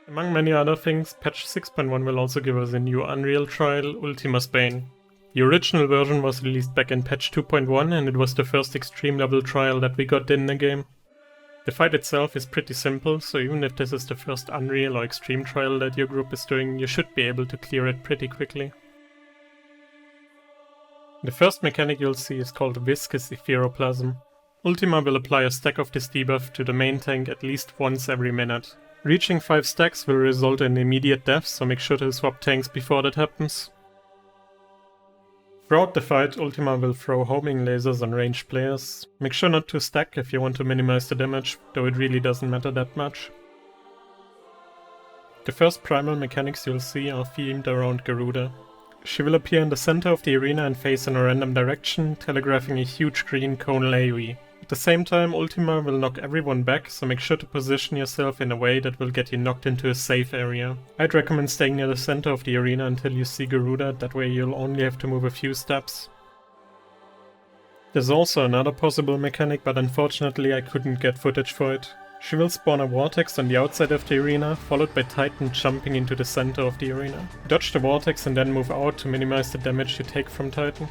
Among many other things, patch 6.1 will also give us a new Unreal trial, Ultima's Bane. The original version was released back in patch 2.1 and it was the first extreme level trial that we got in the game. The fight itself is pretty simple, so even if this is the first Unreal or extreme trial that your group is doing, you should be able to clear it pretty quickly. The first mechanic you'll see is called Viscous Efferoplasm. Ultima will apply a stack of this debuff to the main tank at least once every minute. Reaching 5 stacks will result in immediate death, so make sure to swap tanks before that happens. Throughout the fight, Ultima will throw homing lasers on ranged players. Make sure not to stack if you want to minimize the damage, though it really doesn't matter that much. The first Primal Mechanics you'll see are themed around Garuda. She will appear in the center of the arena and face in a random direction, telegraphing a huge green conal AoE. At the same time, Ultima will knock everyone back, so make sure to position yourself in a way that will get you knocked into a safe area. I'd recommend staying near the center of the arena until you see Garuda, that way you'll only have to move a few steps. There's also another possible mechanic, but unfortunately I couldn't get footage for it. She will spawn a vortex on the outside of the arena, followed by Titan jumping into the center of the arena. Dodge the vortex and then move out to minimize the damage you take from Titan.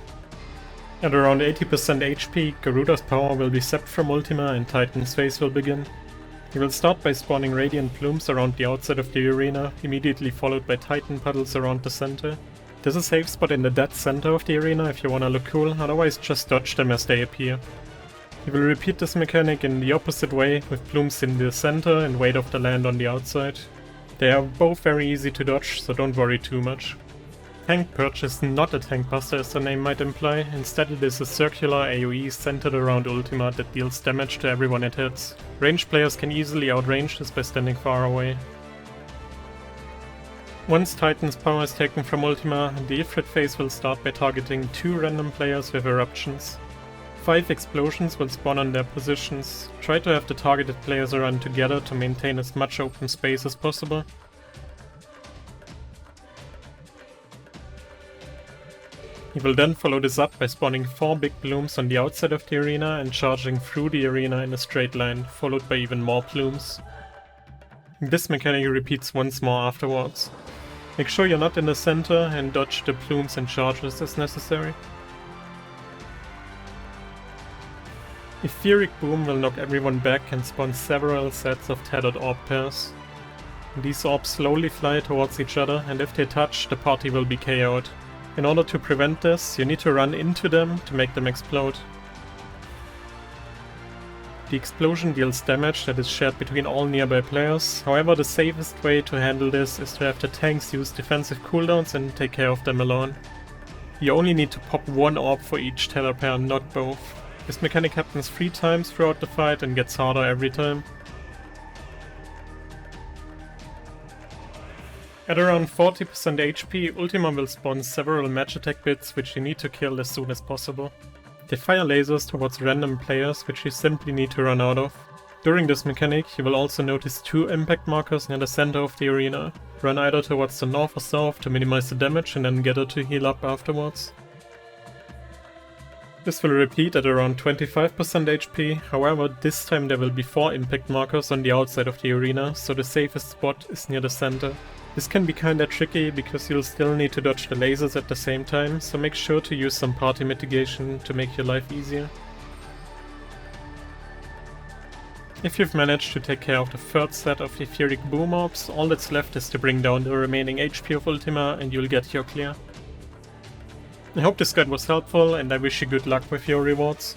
At around 80% HP, Garuda's power will be zapped from Ultima and Titan's phase will begin. He will start by spawning radiant plumes around the outside of the arena, immediately followed by Titan puddles around the center. There's a safe spot in the dead center of the arena if you wanna look cool, otherwise just dodge them as they appear. You will repeat this mechanic in the opposite way, with plumes in the center and weight of the land on the outside. They are both very easy to dodge, so don't worry too much. Tank Purge is not a tank buster as the name might imply, instead it is a circular AoE centered around Ultima that deals damage to everyone it hits. Ranged players can easily outrange this by standing far away. Once Titan's power is taken from Ultima, the Ifrit phase will start by targeting 2 random players with eruptions. 5 explosions will spawn on their positions. Try to have the targeted players run together to maintain as much open space as possible. He will then follow this up by spawning 4 big plumes on the outside of the arena and charging through the arena in a straight line, followed by even more plumes. This mechanic repeats once more afterwards. Make sure you're not in the center and dodge the plumes and charges as necessary. Etheric Boom will knock everyone back and spawn several sets of tethered orb pairs. These orbs slowly fly towards each other, and if they touch, the party will be KO'd. In order to prevent this, you need to run into them to make them explode. The explosion deals damage that is shared between all nearby players, however the safest way to handle this is to have the tanks use defensive cooldowns and take care of them alone. You only need to pop 1 orb for each tether pair, not both. This mechanic happens 3 times throughout the fight and gets harder every time. At around 40% HP, Ultima will spawn several match attack bits which you need to kill as soon as possible. They fire lasers towards random players which you simply need to run out of. During this mechanic you will also notice 2 impact markers near the center of the arena. Run either towards the north or south to minimize the damage and then gather to heal up afterwards. This will repeat at around 25% HP, however this time there will be 4 impact markers on the outside of the arena, so the safest spot is near the center. This can be kinda tricky because you'll still need to dodge the lasers at the same time, so make sure to use some party mitigation to make your life easier. If you've managed to take care of the 3rd set of Etheric Boom orbs, all that's left is to bring down the remaining HP of Ultima and you'll get your clear. I hope this guide was helpful and I wish you good luck with your rewards.